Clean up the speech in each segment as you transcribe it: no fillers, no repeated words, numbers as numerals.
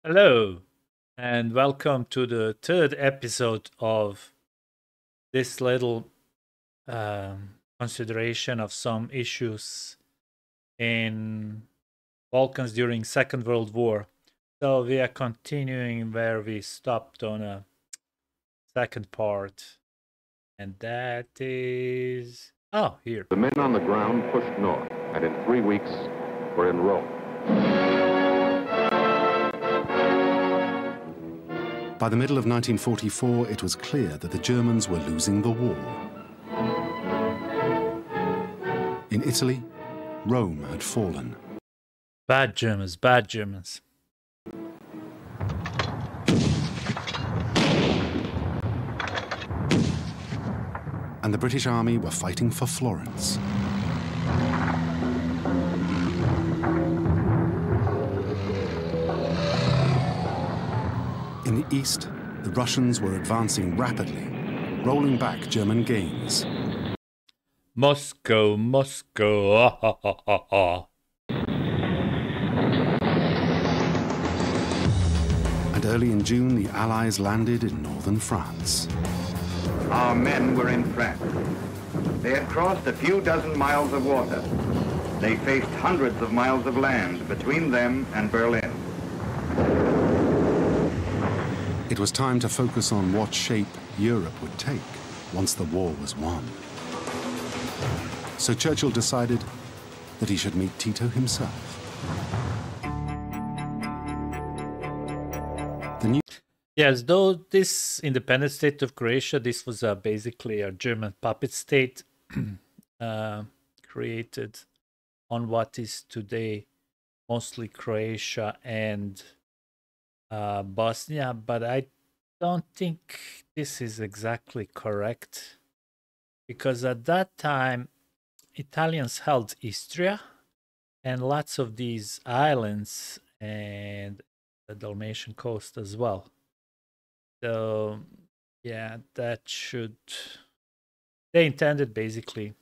Hello, and welcome to the third episode of this little consideration of some issues in Balkans during Second World War. So we are continuing where we stopped on a second part, and that is here. The men on the ground pushed north, and in 3 weeks were in Rome. By the middle of 1944, it was clear that the Germans were losing the war. In Italy, Rome had fallen. Bad Germans, bad Germans. And the British army were fighting for Florence. In the east, the Russians were advancing rapidly, rolling back German gains. Moscow, Moscow, ah, ha, ha, ha, ha. And early in June, the Allies landed in northern France. Our men were in France. They had crossed a few dozen miles of water. They faced hundreds of miles of land between them and Berlin. It was time to focus on what shape Europe would take once the war was won. So Churchill decided that he should meet Tito himself. Yes, though this independent state of Croatia, this was basically a German puppet state created on what is today mostly Croatia and Bosnia, but I don't think this is exactly correct, because at that time Italians held Istria and lots of these islands and the Dalmatian coast as well. So yeah, that should, they intended basically,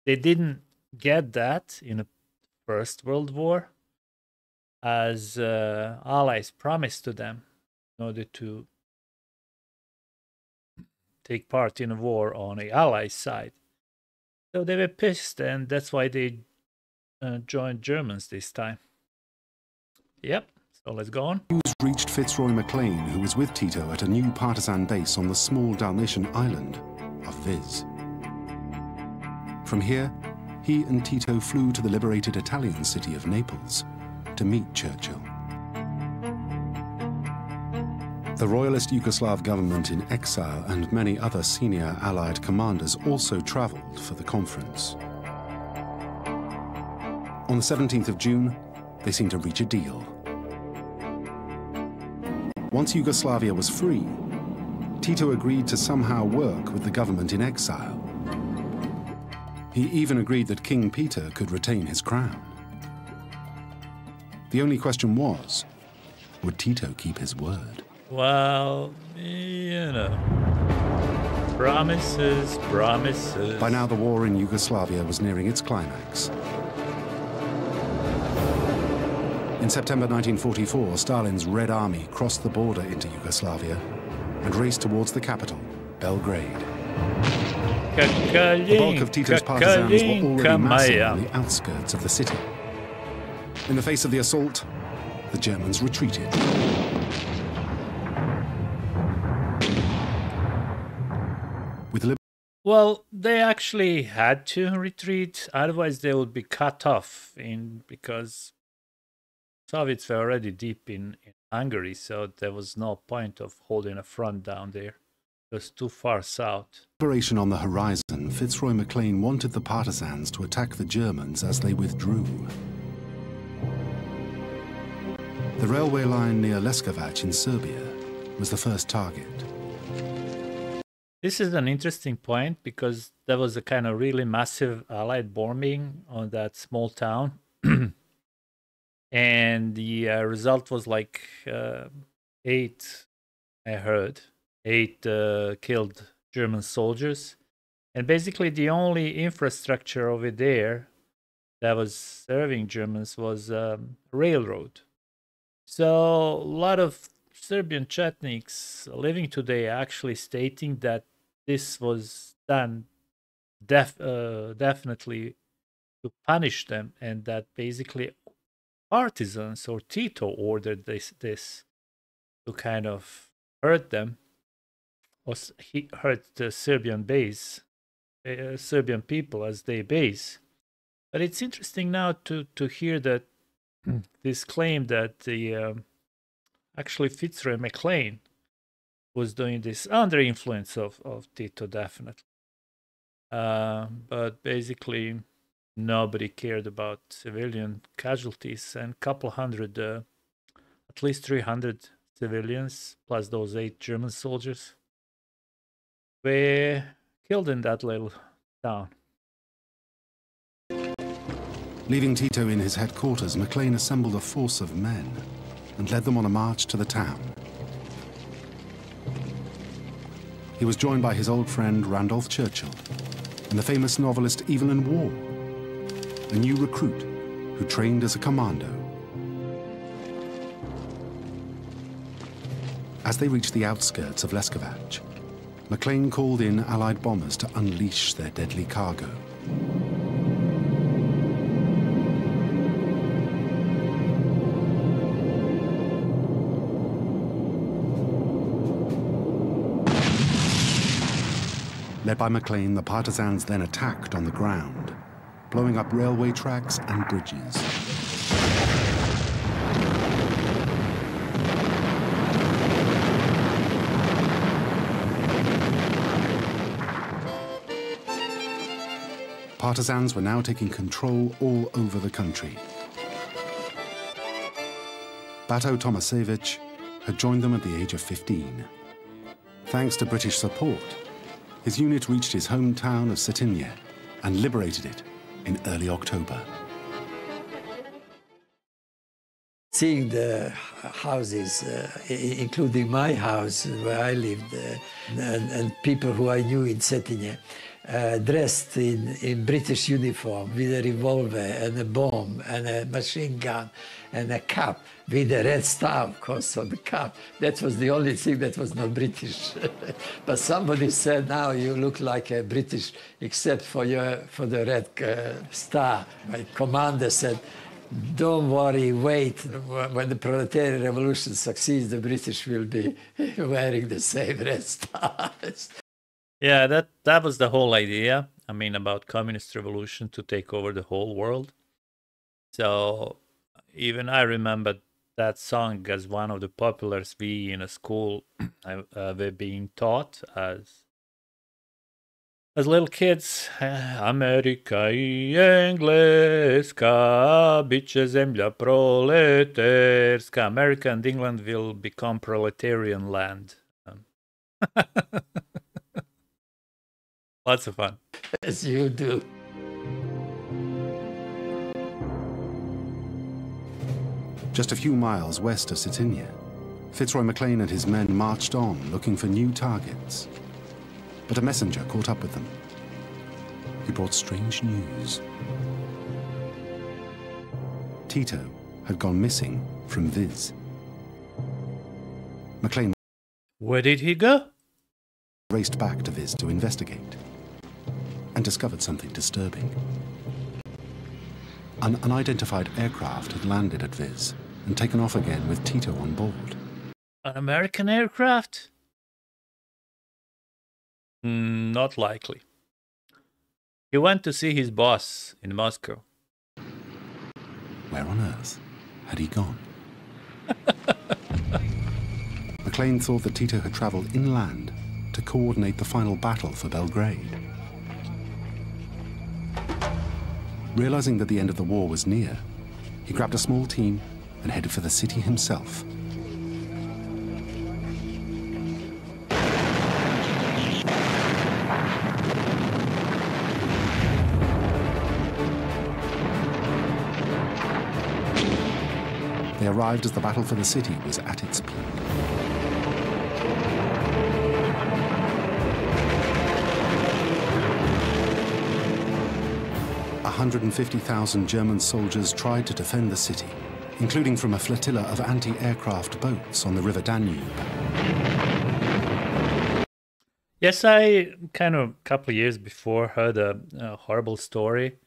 they didn't get that in the First World War, as Allies promised to them in order to take part in a war on the Allies side. So they were pissed, and that's why they joined Germans this time. Yep, so let's go on. News reached Fitzroy MacLean, who was with Tito at a new partisan base on the small Dalmatian island of Vis. From here, he and Tito flew to the liberated Italian city of Naples to meet Churchill. The royalist Yugoslav government in exile and many other senior Allied commanders also travelled for the conference. On the 17th of June, they seemed to reach a deal. Once Yugoslavia was free, Tito agreed to somehow work with the government in exile. He even agreed that King Peter could retain his crown. The only question was, would Tito keep his word? Well, you know, promises, promises. By now, the war in Yugoslavia was nearing its climax. In September 1944, Stalin's Red Army crossed the border into Yugoslavia and raced towards the capital, Belgrade. The bulk of Tito's partisans were already massing on the outskirts of the city. In the face of the assault, the Germans retreated. Well, they actually had to retreat, otherwise they would be cut off because Soviets were already deep in Hungary, so there was no point of holding a front down there. It was too far south. Liberation on the horizon, Fitzroy MacLean wanted the partisans to attack the Germans as they withdrew. The railway line near Leskovac in Serbia was the first target. This is an interesting point because there was a kind of really massive Allied bombing on that small town. And the result was like 8, I heard, 8 killed German soldiers. And basically the only infrastructure over there that was serving Germans was railroad. So a lot of Serbian Chetniks living today are actually stating that this was done definitely to punish them, and that basically partisans or Tito ordered this to kind of hurt them, or he hurt the Serbian base, Serbian people as they base. But it's interesting now to hear that this claim that the actually Fitzroy McLean was doing this under influence of Tito, definitely. But basically, nobody cared about civilian casualties, and a couple hundred, at least 300 civilians, plus those 8 German soldiers, were killed in that little town. Leaving Tito in his headquarters, McLean assembled a force of men and led them on a march to the town. He was joined by his old friend Randolph Churchill and the famous novelist Evelyn Waugh, a new recruit who trained as a commando. As they reached the outskirts of Leskovac, McLean called in Allied bombers to unleash their deadly cargo. Led by McLean, the partisans then attacked on the ground, blowing up railway tracks and bridges. Partisans were now taking control all over the country. Bato Tomasevich had joined them at the age of 15. Thanks to British support, his unit reached his hometown of Cetinje and liberated it in early October. Seeing the houses, including my house where I lived, and people who I knew in Cetinje, dressed in British uniform with a revolver and a bomb and a machine gun and a cap with a red star, of course, on the cap. That was the only thing that was not British. But somebody said, now you look like a British except for the red star. My commander said, don't worry, wait. When the proletarian revolution succeeds, the British will be wearing the same red stars. Yeah, that was the whole idea. I mean, about communist revolution to take over the whole world. So even I remember that song as one of the populars we in a school were being taught as little kids. Amerika I Engleska, bit će zemlja proleterska. America and England will become proletarian land. Lots of fun. As you do. Just a few miles west of Cetinje, Fitzroy McLean and his men marched on looking for new targets. But a messenger caught up with them. He brought strange news. Tito had gone missing from Viz. McLean Where did he go? raced back to Viz to investigate and discovered something disturbing. An unidentified aircraft had landed at Viz and taken off again with Tito on board. An American aircraft? Not likely. He went to see his boss in Moscow. Where on earth had he gone? McLean thought that Tito had travelled inland to coordinate the final battle for Belgrade. Realizing that the end of the war was near, he grabbed a small team and headed for the city himself. They arrived as the battle for the city was at its peak. 150,000 German soldiers tried to defend the city including from a flotilla of anti-aircraft boats on the River Danube. Yes, I kind of a couple of years before heard a horrible story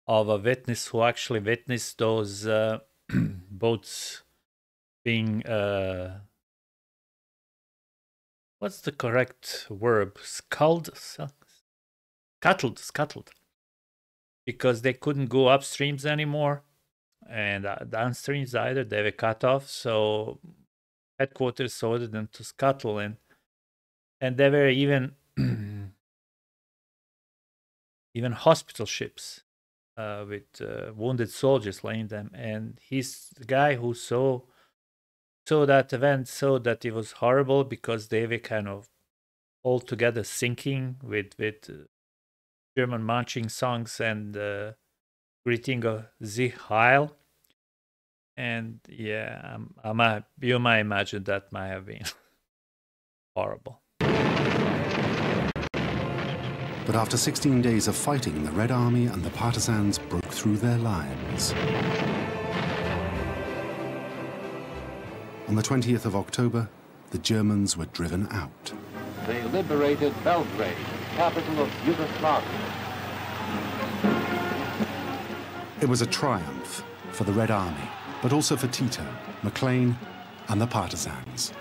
of a witness who actually witnessed those boats being, what's the correct verb? Scuttled, because they couldn't go upstreams anymore, and downstreams either. They were cut off, so headquarters ordered them to scuttle, and there were even even hospital ships with wounded soldiers laying them. And he's the guy who saw that event, saw that it was horrible because they were kind of all together sinking with German marching songs and greeting of Sie Heil. And yeah, you might imagine that might have been horrible. But after 16 days of fighting, the Red Army and the partisans broke through their lines. On the 20th of October, the Germans were driven out. They liberated Belgrade, capital of Yugoslavia. It was a triumph for the Red Army, but also for Tito, McLean, and the partisans.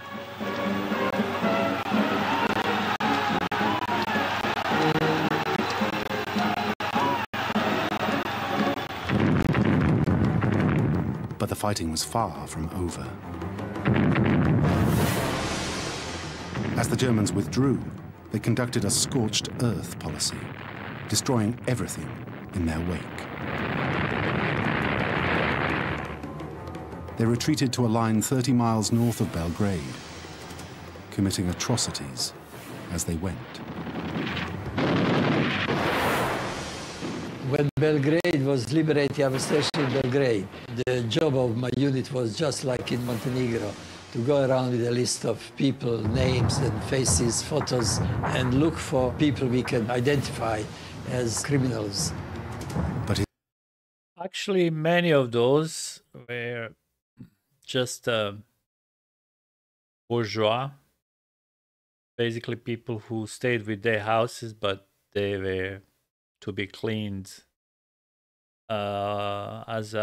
But the fighting was far from over. As the Germans withdrew, they conducted a scorched earth policy, destroying everything in their wake. They retreated to a line 30 miles north of Belgrade, committing atrocities as they went. When Belgrade was liberated, I was stationed in Belgrade. The job of my unit was just like in Montenegro, to go around with a list of people, names and faces, photos, and look for people we can identify as criminals. But actually, many of those were just bourgeois, basically people who stayed with their houses, but they were to be cleaned as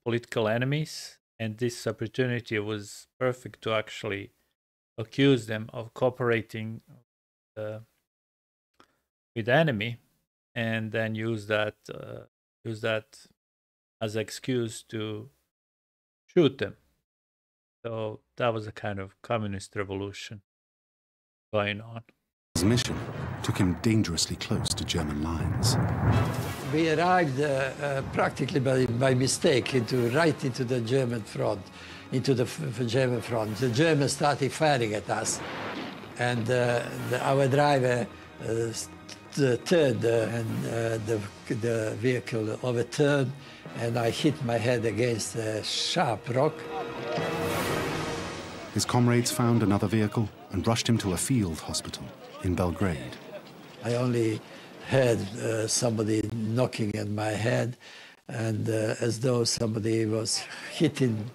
political enemies. And this opportunity was perfect to actually accuse them of cooperating with the enemy, and then use that as an excuse to shoot them. So that was a kind of communist revolution going on. his mission took him dangerously close to German lines. We arrived practically by mistake right into the German front, into the German front. The Germans started firing at us, and our driver turned, and the vehicle overturned, and I hit my head against a sharp rock. His comrades found another vehicle and rushed him to a field hospital in Belgrade. I only heard somebody knocking at my head, and as though somebody was hitting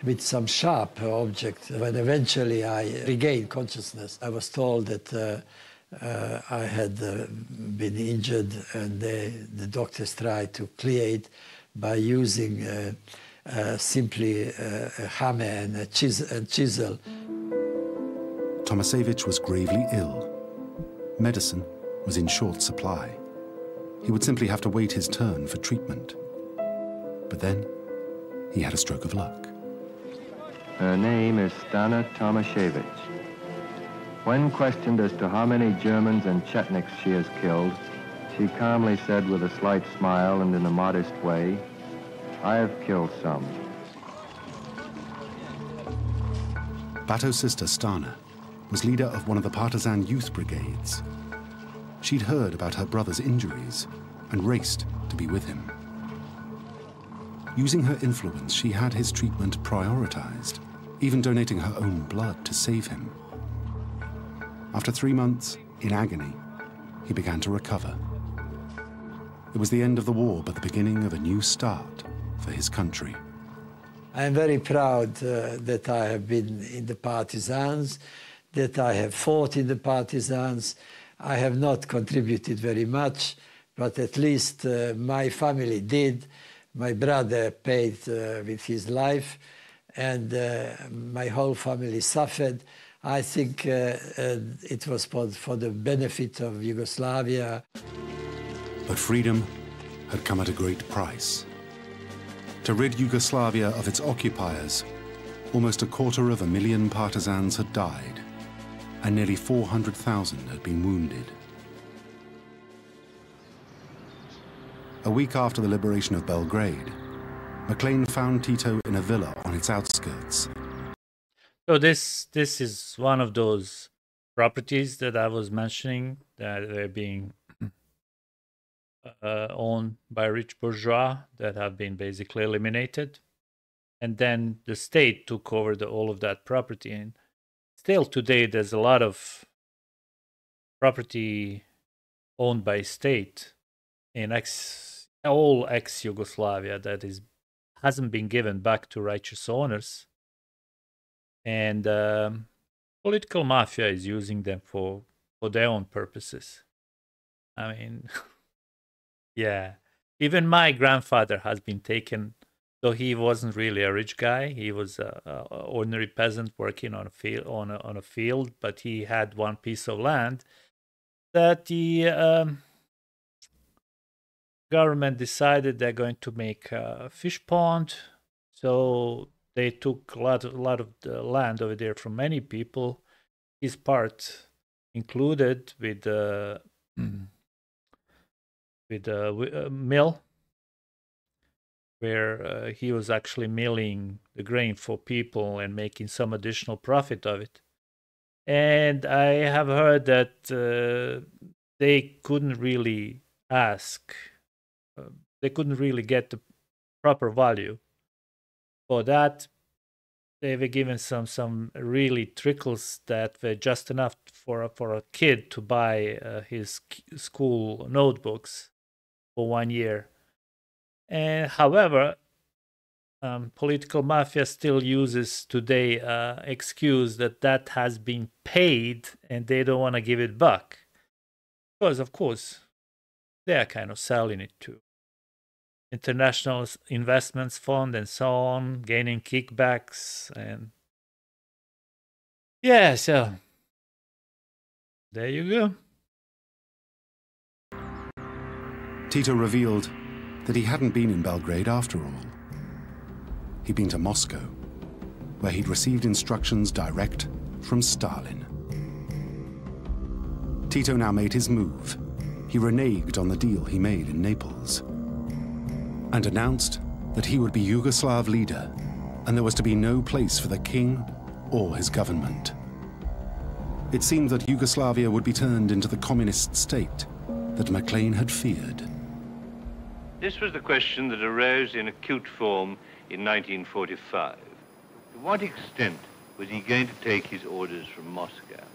with some sharp object. When eventually I regained consciousness, I was told that I had been injured, and the doctors tried to clear it by using simply a hammer and a chisel. Tomasevich was gravely ill. Medicine was in short supply. He would simply have to wait his turn for treatment. But then he had a stroke of luck. Her name is Stana Tomasevich. When questioned as to how many Germans and Chetniks she has killed, she calmly said with a slight smile and in a modest way, "I have killed some." Bato's sister Stana was leader of one of the partisan youth brigades. She'd heard about her brother's injuries and raced to be with him. Using her influence, she had his treatment prioritized, even donating her own blood to save him. After 3 months, in agony, he began to recover. It was the end of the war, but the beginning of a new start for his country. I am very proud that I have been in the partisans, that I have fought in the partisans. I have not contributed very much, but at least my family did. My brother paid with his life, and my whole family suffered. I think it was for the benefit of Yugoslavia. But freedom had come at a great price. To rid Yugoslavia of its occupiers, almost 250,000 partisans had died, and nearly 400,000 had been wounded. A week after the liberation of Belgrade, Maclean found Tito in a villa on its outskirts. So this is one of those properties that I was mentioning that they're being owned by rich bourgeois that have been basically eliminated, and then the state took over all of that property. And still today, there's a lot of property owned by state in all ex-Yugoslavia that hasn't been given back to righteous owners, and political mafia is using them for their own purposes. I mean, yeah. Even my grandfather has been taken, though he wasn't really a rich guy. He was an ordinary peasant working on a field, on a field, but he had one piece of land that the government decided they're going to make a fish pond. So they took a lot of the land over there from many people. His part included with a mill where he was actually milling the grain for people and making some additional profit of it. And I have heard that they couldn't really ask, they couldn't really get the proper value for that. They were given some really trickles that were just enough for a kid to buy his school notebooks for 1 year. And however, political mafia still uses today excuse that has been paid and they don't want to give it back, because of course they are kind of selling it to international investments fund and so on, gaining kickbacks. And yeah, so there you go. Tito revealed that he hadn't been in Belgrade after all. He'd been to Moscow, where he'd received instructions direct from Stalin. Tito now made his move. He reneged on the deal he made in Naples and announced that he would be Yugoslav leader, and there was to be no place for the king or his government. It seemed that Yugoslavia would be turned into the communist state that Maclean had feared. This was the question that arose in acute form in 1945. To what extent was he going to take his orders from Moscow?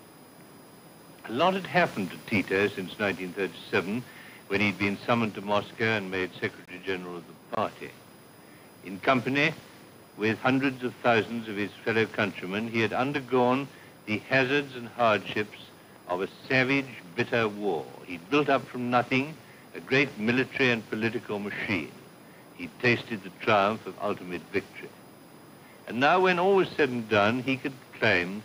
A lot had happened to Tito since 1937, when he'd been summoned to Moscow and made Secretary General of the party. In company with hundreds of thousands of his fellow countrymen, he had undergone the hazards and hardships of a savage, bitter war. He'd built up from nothing a great military and political machine. He'd tasted the triumph of ultimate victory. And now, when all was said and done, he could claim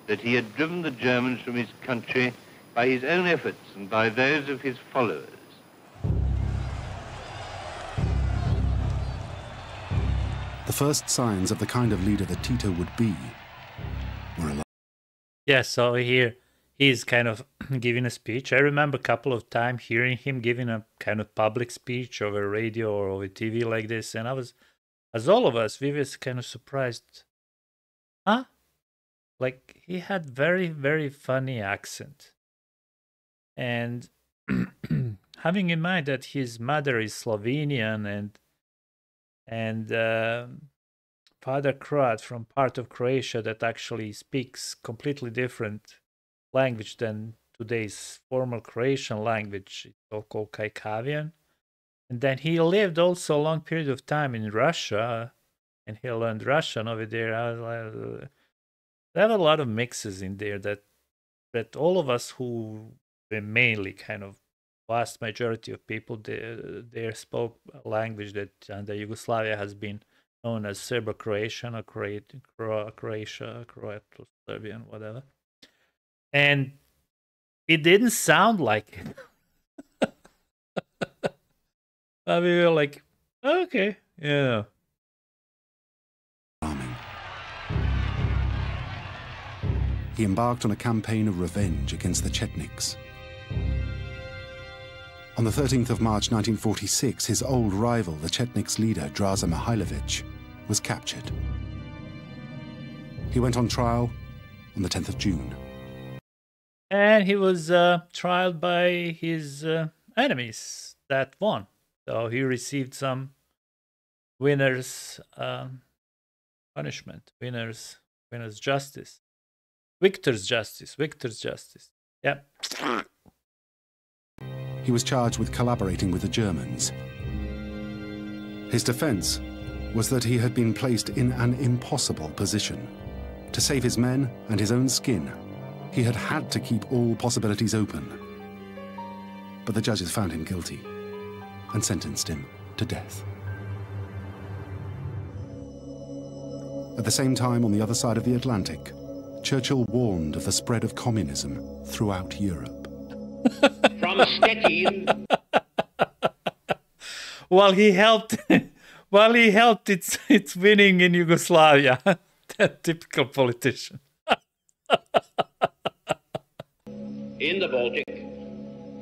that he had driven the Germans from his country by his own efforts and by those of his followers. The first signs of the kind of leader that Tito would be were alive. Yeah, so here he's kind of giving a speech. I remember a couple of times hearing him giving a kind of public speech over radio or over TV like this, and I was, as all of us, we were kind of surprised. Huh? Like, he had very, very funny accent. And having in mind that his mother is Slovenian and father Croat from part of Croatia that actually speaks completely different language than today's formal Croatian language, it's all called Kaikavian. And then he lived also a long period of time in Russia and he learned Russian over there. I was like, they have a lot of mixes in there that all of us who were mainly kind of vast majority of people they spoke a language that under Yugoslavia has been known as Serbo-Croatian or Croato-Serbian, whatever. And it didn't sound like it. But we were like, okay, yeah. He embarked on a campaign of revenge against the Chetniks. On the 13th of March 1946, his old rival, the Chetniks' leader, Draza Mihailovic, was captured. He went on trial on the 10th of June. And he was trialed by his enemies that won. So he received some winner's punishment, winner's justice. Victor's justice. Yep. He was charged with collaborating with the Germans. His defense was that he had been placed in an impossible position. To save his men and his own skin, he had had to keep all possibilities open. But the judges found him guilty and sentenced him to death. At the same time, on the other side of the Atlantic, Churchill warned of the spread of communism throughout Europe. From Stettin. While he helped its winning in Yugoslavia. That typical politician. In the Baltic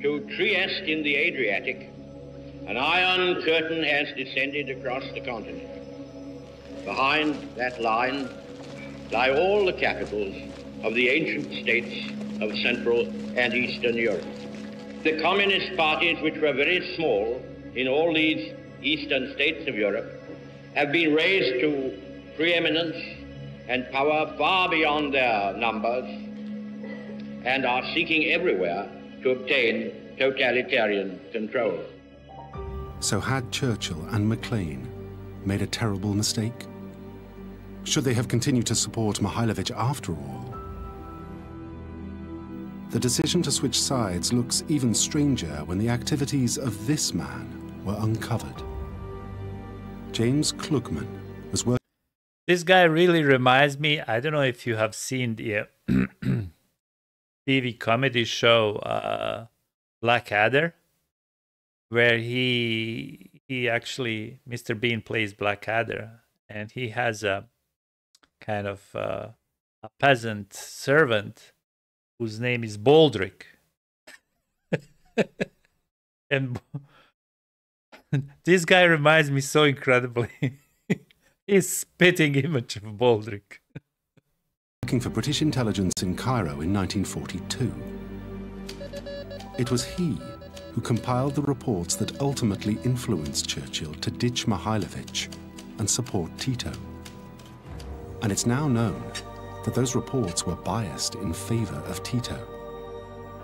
to Trieste in the Adriatic, an iron curtain has descended across the continent. Behind that line lie all the capitals of the ancient states of Central and Eastern Europe. The communist parties, which were very small in all these eastern states of Europe, have been raised to preeminence and power far beyond their numbers and are seeking everywhere to obtain totalitarian control. So had Churchill and Maclean made a terrible mistake? Should they have continued to support Mihailovic after all? The decision to switch sides looks even stranger when the activities of this man were uncovered. James Klugman was working. This guy really reminds me, I don't know if you have seen the TV comedy show Blackadder, where he actually, Mr. Bean plays Blackadder, and he has a kind of a peasant servant whose name is Baldric. And this guy reminds me so incredibly. He's spitting image of Baldric. Working for British intelligence in Cairo in 1942. It was he who compiled the reports that ultimately influenced Churchill to ditch Mihailovic and support Tito. And it's now known that those reports were biased in favor of Tito.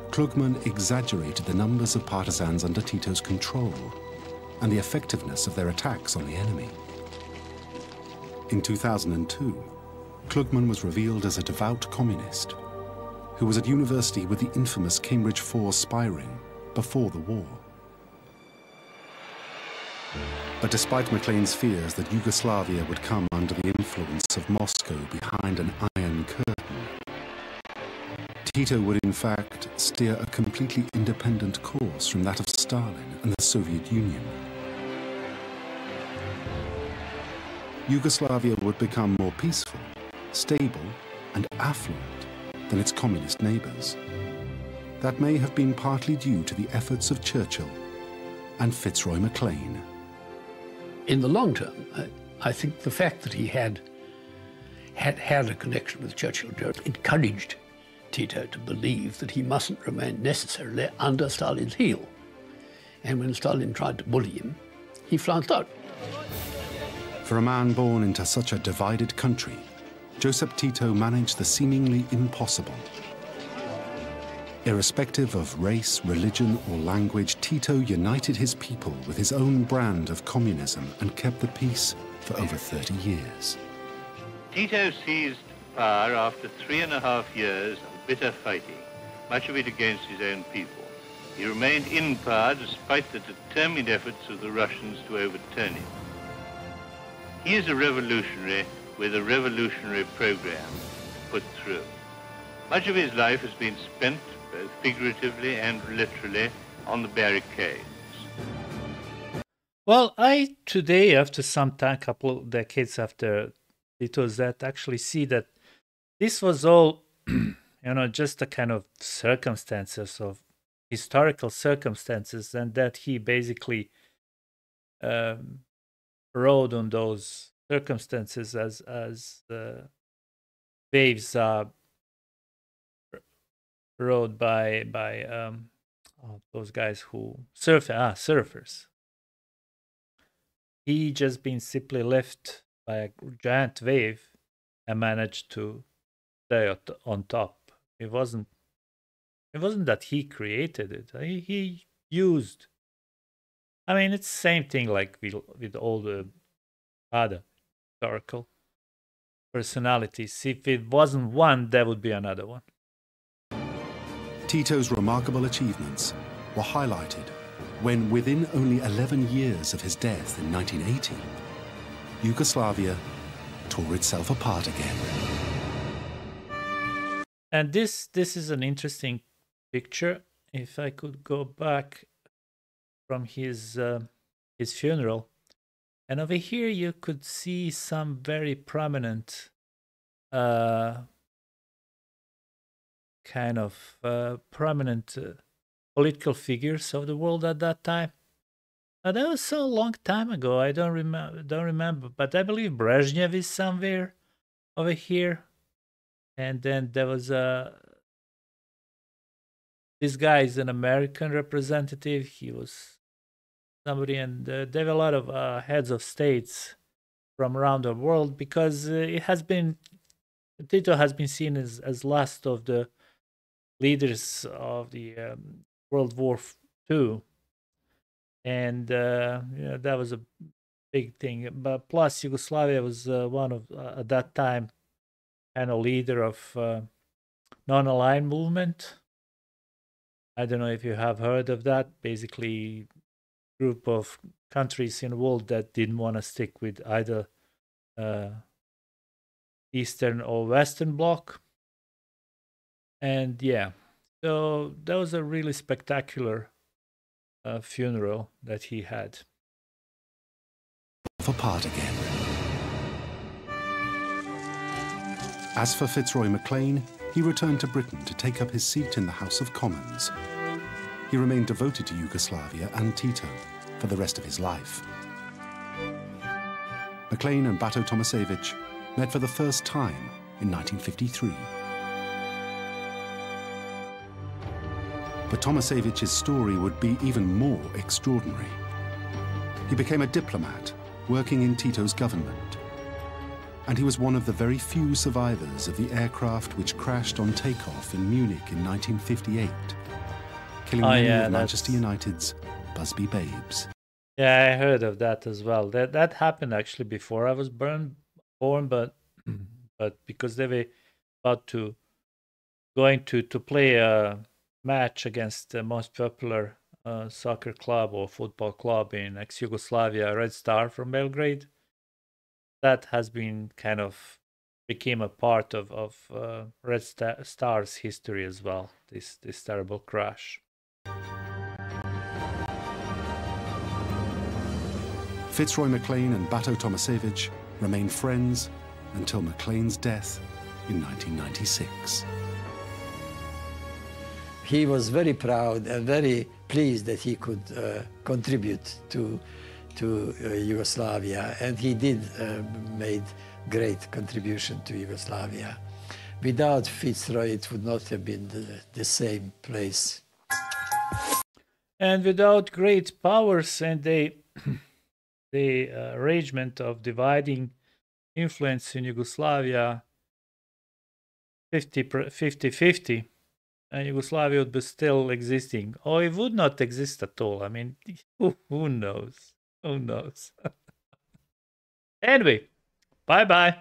Klugman exaggerated the numbers of partisans under Tito's control and the effectiveness of their attacks on the enemy. In 2002, Klugman was revealed as a devout communist who was at university with the infamous Cambridge 4 spy ring before the war. But despite Maclean's fears that Yugoslavia would come under the influence of Moscow behind an iron curtain, Tito would in fact steer a completely independent course from that of Stalin and the Soviet Union. Yugoslavia would become more peaceful, stable, and affluent than its communist neighbors. That may have been partly due to the efforts of Churchill and Fitzroy Maclean. In the long term, I think the fact that he had a connection with Churchill encouraged Tito to believe that he mustn't remain necessarily under Stalin's heel. And when Stalin tried to bully him, he flounced out. For a man born into such a divided country, Joseph Tito managed the seemingly impossible. Irrespective of race, religion, or language, Tito united his people with his own brand of communism and kept the peace for over 30 years. Tito seized power after 3.5 years of bitter fighting, much of it against his own people. He remained in power despite the determined efforts of the Russians to overturn him. He is a revolutionary with a revolutionary program put through. Much of his life has been spent, both figuratively and literally, on the barricades. Well, I today, after some time, couple of decades after Tito's death, actually see that this was all, just a kind of circumstances of historical circumstances, and that he basically rode on those circumstances as waves rode by those guys who surfers. He just been simply left by a giant wave and managed to stay on top. It wasn't that he created it. He used. I mean, it's the same thing like with all the other historical personalities. If it wasn't one, there would be another one. Tito's remarkable achievements were highlighted when, within only 11 years of his death in 1980, Yugoslavia tore itself apart again. And this is an interesting picture. If I could go back from his funeral, and over here you could see some very prominent political figures of the world at that time. That was so long time ago. I don't remember, but I believe Brezhnev is somewhere over here. And then there was this guy is an American representative. He was somebody, and there were a lot of heads of states from around the world, because Tito has been seen as last of the leaders of the World War II, and that was a big thing. But plus, Yugoslavia was one of at that time kind of leader of non-aligned movement. I don't know if you have heard of that. Basically, group of countries in the world that didn't want to stick with either Eastern or Western Bloc. And yeah, so that was a really spectacular funeral that he had. Apart again. As for Fitzroy MacLean, he returned to Britain to take up his seat in the House of Commons. He remained devoted to Yugoslavia and Tito for the rest of his life. MacLean and Bato Tomasevich met for the first time in 1953. But Tomasevich's story would be even more extraordinary. He became a diplomat working in Tito's government, and he was one of the very few survivors of the aircraft which crashed on takeoff in Munich in 1958, killing many of Manchester United's Busby Babes. Yeah, I heard of that as well. That happened actually before I was born, but because they were about to going to play a match against the most popular soccer club or football club in ex-Yugoslavia, Red Star from Belgrade. That has been kind of became a part of Red Star's history as well, this terrible crash. Fitzroy MacLean and Bato Tomasevich remained friends until MacLean's death in 1996. He was very proud and very pleased that he could contribute to Yugoslavia, and he did made great contribution to Yugoslavia. Without Fitzroy, it would not have been the same place. And without great powers and the arrangement of dividing influence in Yugoslavia 50-50, and Yugoslavia would be still existing, or it would not exist at all. I mean, who knows? Who knows? Anyway, bye-bye.